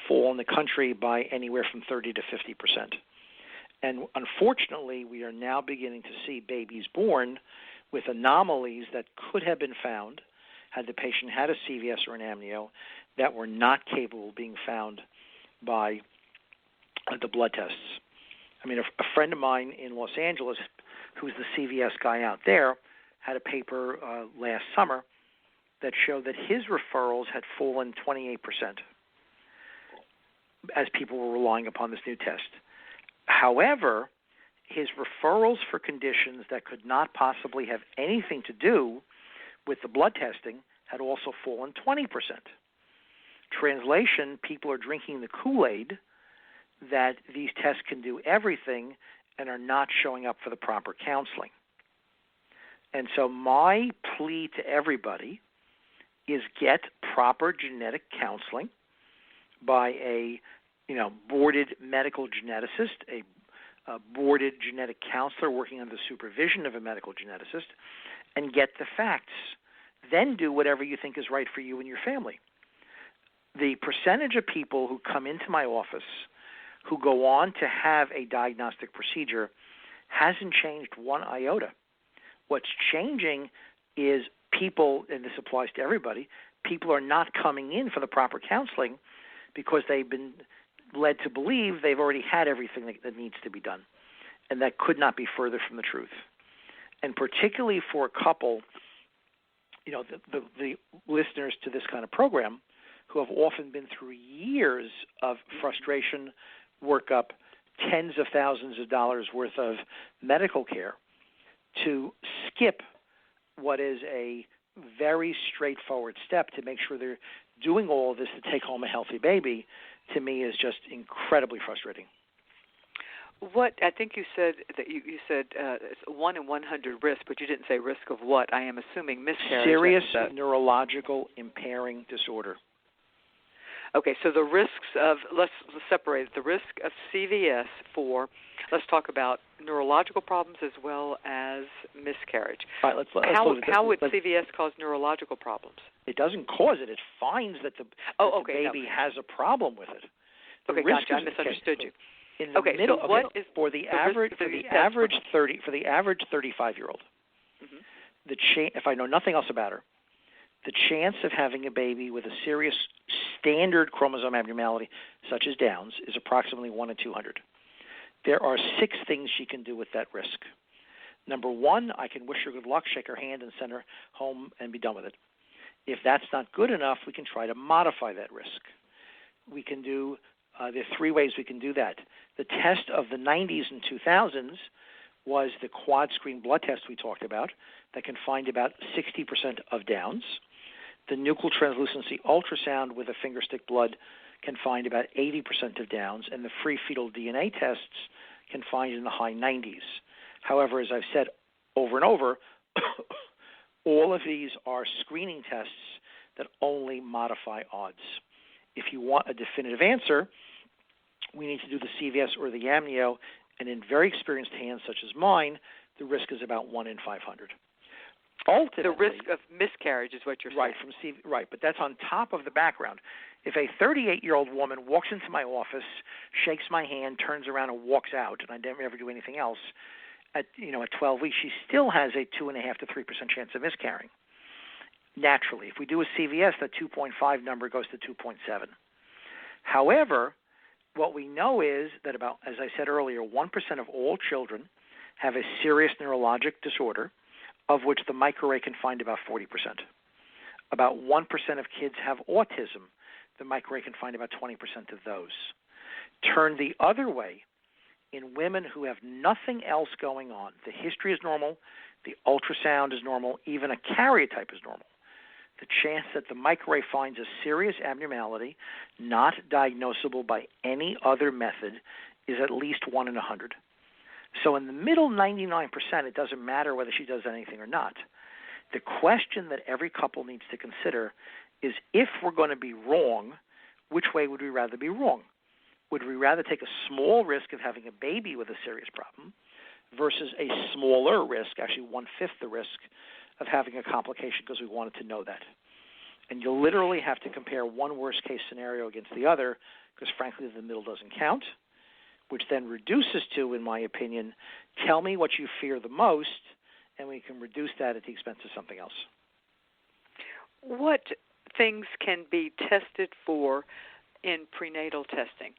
Speaker 2: fall in the country by anywhere from 30 to 50%. And unfortunately, we are now beginning to see babies born with anomalies that could have been found had the patient had a CVS or an amnio that were not capable of being found by the blood tests. I mean, a friend of mine in Los Angeles, who's the CVS guy out there, had a paper last summer that showed that his referrals had fallen 28% as people were relying upon this new test. However, his referrals for conditions that could not possibly have anything to do with the blood testing had also fallen 20%. Translation, people are drinking the Kool-Aid that these tests can do everything and are not showing up for the proper counseling. And so my plea to everybody is get proper genetic counseling by a boarded medical geneticist, a boarded genetic counselor working under the supervision of a medical geneticist, and get the facts. Then do whatever you think is right for you and your family. The percentage of people who come into my office who go on to have a diagnostic procedure hasn't changed one iota. What's changing is people, and this applies to everybody, people are not coming in for the proper counseling because they've been led to believe they've already had everything that needs to be done. And that could not be further from the truth. And particularly for a couple, the listeners to this kind of program who have often been through years of frustration, workup, tens of thousands of dollars worth of medical care, to skip what is a very straightforward step to make sure they're doing all of this to take home a healthy baby, to me is just incredibly frustrating.
Speaker 3: What I think you said that you said 1 in 100 risk, but you didn't say risk of what? I am assuming miscarriage.
Speaker 2: Serious neurological impairing disorder.
Speaker 3: Okay, so the risks of, let's separate it, the risk of CVS for, let's talk about neurological problems as well as miscarriage.
Speaker 2: All right,
Speaker 3: how would CVS cause neurological problems?
Speaker 2: It doesn't cause it. It finds that the baby has a problem with it.
Speaker 3: Okay, gotcha. I misunderstood you.
Speaker 2: In the middle,
Speaker 3: so what is
Speaker 2: for the average 35-year-old, if I know nothing else about her, the chance of having a baby with a serious standard chromosome abnormality, such as Down's, is approximately 1 in 200. There are 6 things she can do with that risk. Number 1, I can wish her good luck, shake her hand, and send her home and be done with it. If that's not good enough, we can try to modify that risk. We can do, there are 3 ways we can do that. The test of the 90s and 2000s was the quad screen blood test we talked about that can find about 60% of Down's. The nuchal translucency ultrasound with a finger stick blood can find about 80% of Down's, and the free fetal DNA tests can find in the high 90s. However, as I've said over and over, all of these are screening tests that only modify odds. If you want a definitive answer, we need to do the CVS or the amnio, and in very experienced hands such as mine, the risk is about 1 in 500. Ultimately,
Speaker 3: the risk of miscarriage is what you're saying.
Speaker 2: Right, but that's on top of the background. If a 38-year-old woman walks into my office, shakes my hand, turns around and walks out, and I never do anything else, at 12 weeks, she still has a 2.5 to 3% chance of miscarrying. Naturally, if we do a CVS, that 2.5 number goes to 2.7. However, what we know is that about, as I said earlier, 1% of all children have a serious neurologic disorder, of which the microarray can find about 40%. About 1% of kids have autism. The microarray can find about 20% of those. Turn the other way, in women who have nothing else going on, the history is normal, the ultrasound is normal, even a karyotype is normal. The chance that the microarray finds a serious abnormality not diagnosable by any other method is at least 1 in 100. So in the middle 99%, it doesn't matter whether she does anything or not. The question that every couple needs to consider is, if we're going to be wrong, which way would we rather be wrong? Would we rather take a small risk of having a baby with a serious problem versus a smaller risk, actually 1/5 the risk, of having a complication because we wanted to know that? And you literally have to compare one worst-case scenario against the other because, frankly, the middle doesn't count, which then reduces to, in my opinion, tell me what you fear the most and we can reduce that at the expense of something else.
Speaker 3: What things can be tested for in prenatal testing?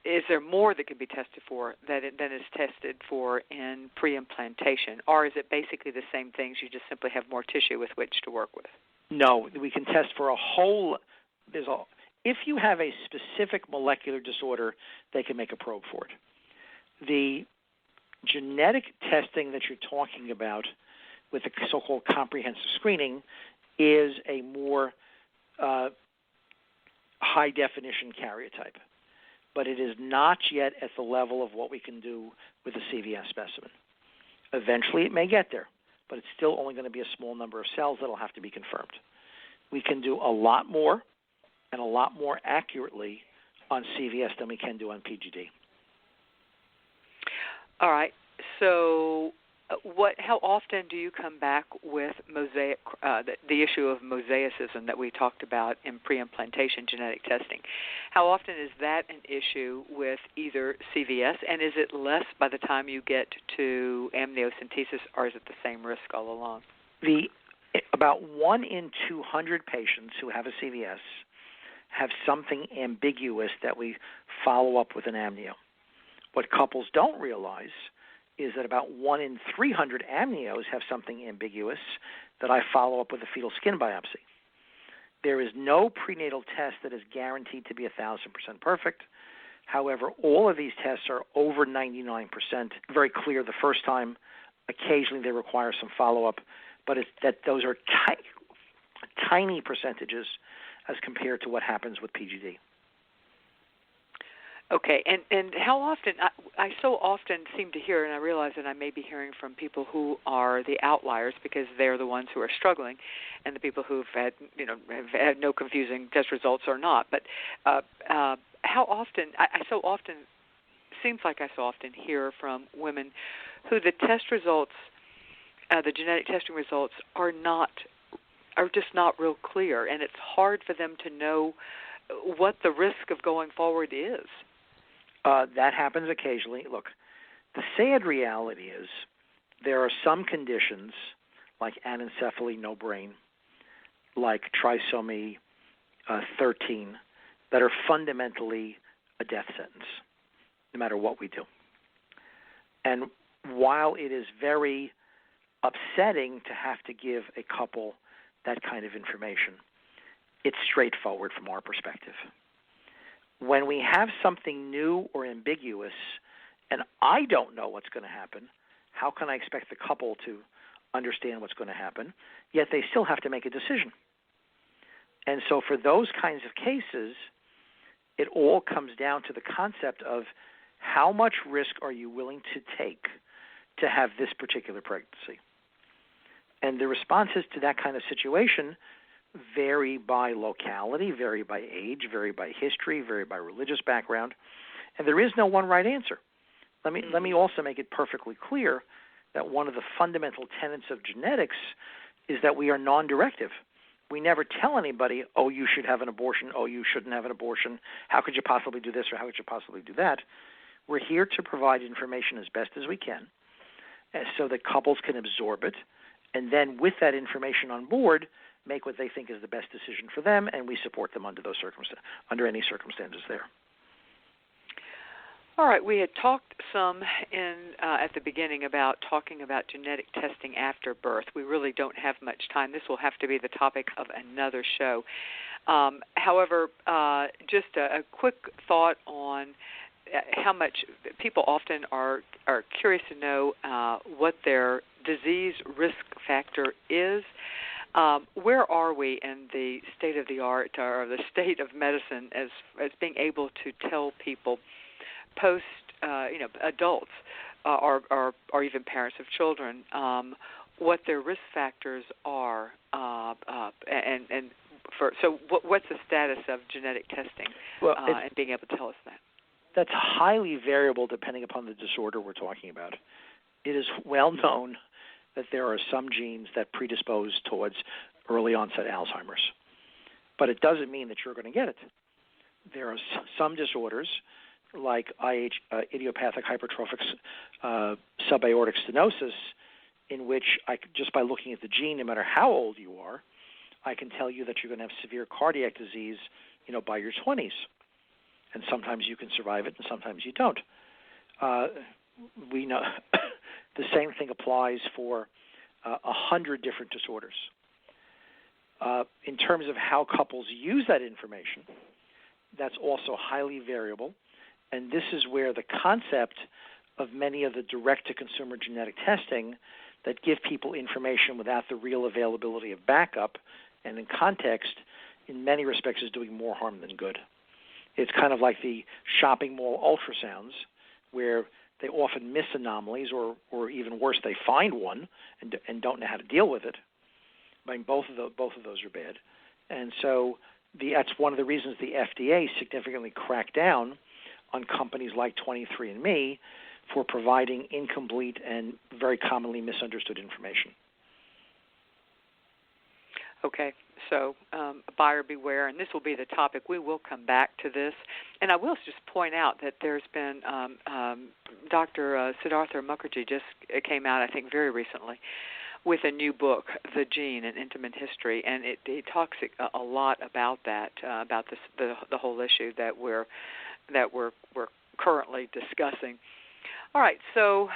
Speaker 3: Is there more that can be tested for than is tested for in pre-implantation, or is it basically the same things? You just simply have more tissue with which to work with?
Speaker 2: No, we can test for a whole. If you have a specific molecular disorder, they can make a probe for it. The genetic testing that you're talking about with the so-called comprehensive screening is a more high-definition karyotype, but it is not yet at the level of what we can do with a CVS specimen. Eventually it may get there, but it's still only going to be a small number of cells that will have to be confirmed. We can do a lot more and a lot more accurately on CVS than we can do on PGD.
Speaker 3: All right. So how often do you come back with mosaic, the issue of mosaicism that we talked about in pre-implantation genetic testing? How often is that an issue with either CVS, and is it less by the time you get to amniocentesis, or is it the same risk all along?
Speaker 2: About 1 in 200 patients who have a CVS have something ambiguous that we follow up with an amnio. What couples don't realize is that about 1 in 300 amnios have something ambiguous that I follow up with a fetal skin biopsy. There is no prenatal test that is guaranteed to be 1,000% perfect. However, all of these tests are over 99%, very clear the first time. Occasionally they require some follow-up, but those are tiny percentages as compared to what happens with PGD.
Speaker 3: Okay, and how often, I so often seem to hear, and I realize that I may be hearing from people who are the outliers because they're the ones who are struggling, and the people who've had, have had no confusing test results or not. But how often, seems like I so often hear from women who the test results, the genetic testing results are just not real clear, and it's hard for them to know what the risk of going forward is.
Speaker 2: That happens occasionally. Look, the sad reality is there are some conditions like anencephaly, no brain, like trisomy 13, that are fundamentally a death sentence, no matter what we do. And while it is very upsetting to have to give a couple that kind of information, it's straightforward from our perspective. When we have something new or ambiguous and I don't know what's going to happen, how can I expect the couple to understand what's going to happen? Yet they still have to make a decision. And so for those kinds of cases, it all comes down to the concept of how much risk are you willing to take to have this particular pregnancy? And the responses to that kind of situation vary by locality, vary by age, vary by history, vary by religious background, and there is no one right answer. Let me also make it perfectly clear that one of the fundamental tenets of genetics is that we are non-directive. We never tell anybody, oh, you should have an abortion, oh, you shouldn't have an abortion, how could you possibly do this or how could you possibly do that? We're here to provide information as best as we can so that couples can absorb it, and then with that information on board, make what they think is the best decision for them, and we support them under those under any circumstances there.
Speaker 3: All right, we had talked some at the beginning about talking about genetic testing after birth. We really don't have much time. This will have to be the topic of another show. However, just a quick thought on how much people often are curious to know what their disease risk factor is. Where are we in the state of the art or the state of medicine as being able to tell people post adults or even parents of children what their risk factors are what's the status of genetic testing and being able to tell us that?
Speaker 2: That's highly variable depending upon the disorder we're talking about. It is well known that there are some genes that predispose towards early onset Alzheimer's. But it doesn't mean that you're going to get it. There are some disorders like idiopathic hypertrophic subaortic stenosis in which just by looking at the gene, no matter how old you are, I can tell you that you're going to have severe cardiac disease, by your 20s. And sometimes you can survive it, and sometimes you don't. We know the same thing applies for 100 different disorders. In terms of how couples use that information, that's also highly variable. And this is where the concept of many of the direct-to-consumer genetic testing that give people information without the real availability of backup and in context, in many respects, is doing more harm than good. It's kind of like the shopping mall ultrasounds, where they often miss anomalies, or even worse, they find one and don't know how to deal with it. I mean, both of those are bad. And so that's one of the reasons the FDA significantly cracked down on companies like 23andMe for providing incomplete and very commonly misunderstood information.
Speaker 3: Okay, so buyer beware, and this will be the topic. We will come back to this. And I will just point out that there's been Dr. Siddhartha Mukherjee just came out, I think, very recently with a new book, The Gene, An Intimate History, and it talks a lot about that, about this, the whole issue that we're currently discussing. All right, so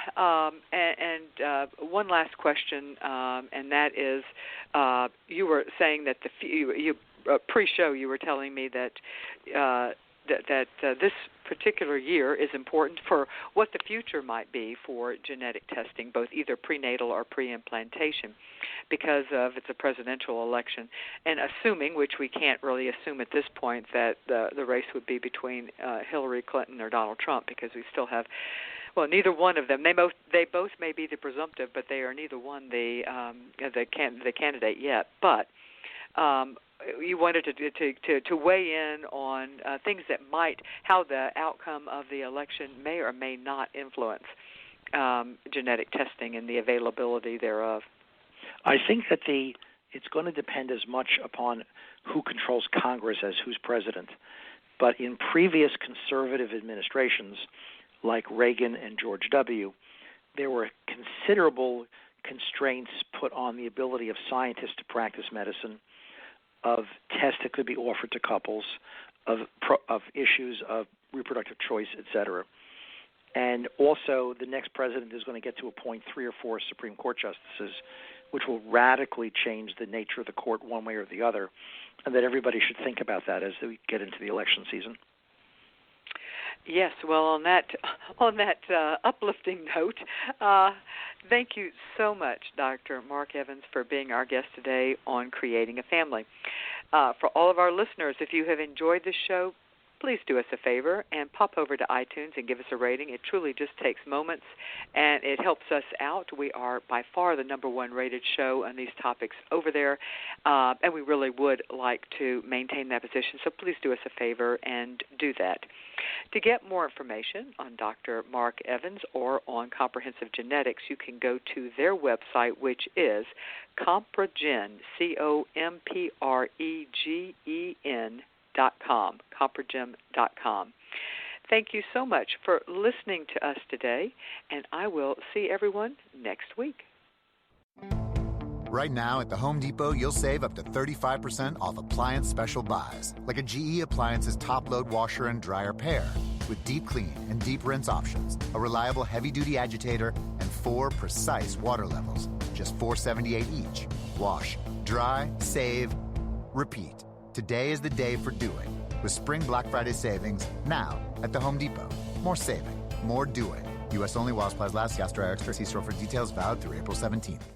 Speaker 3: one last question, and that is, you were saying that pre-show you were telling me that this particular year is important for what the future might be for genetic testing, both either prenatal or pre-implantation, because it's a presidential election, and assuming, which we can't really assume at this point, that the race would be between Hillary Clinton or Donald Trump, because we still have. Well, neither one of them. They both may be the presumptive, but they are neither one the candidate yet. But you wanted to weigh in on things that how the outcome of the election may or may not influence genetic testing and the availability thereof.
Speaker 2: I think that it's going to depend as much upon who controls Congress as who's president. But in previous conservative administrations, like Reagan and George W., there were considerable constraints put on the ability of scientists to practice medicine, of tests that could be offered to couples, of issues of reproductive choice, et cetera. And also, the next president is going to get to appoint 3 or 4 Supreme Court justices, which will radically change the nature of the court one way or the other, and that everybody should think about that as we get into the election season.
Speaker 3: Yes, well, on that uplifting note, thank you so much, Dr. Mark Evans, for being our guest today on Creating a Family. For all of our listeners, if you have enjoyed this show, please do us a favor and pop over to iTunes and give us a rating. It truly just takes moments, and it helps us out. We are by far the #1 rated show on these topics over there, and we really would like to maintain that position. So please do us a favor and do that. To get more information on Dr. Mark Evans or on comprehensive genetics, you can go to their website, which is Compregen, COMPREGEN.com, Compregen.com. Thank you so much for listening to us today, and I will see everyone next week.
Speaker 4: Right now at the Home Depot, you'll save up to 35% off appliance special buys, like a GE Appliances top-load washer and dryer pair, with deep clean and deep rinse options, a reliable heavy-duty agitator, and 4 precise water levels, just $4.78 each. Wash, dry, save, repeat. Today is the day for doing, with Spring Black Friday savings now at the Home Depot. More saving, more doing. U.S. only while supplies last. Gas dryer extra. See store for details. Valid through April 17th.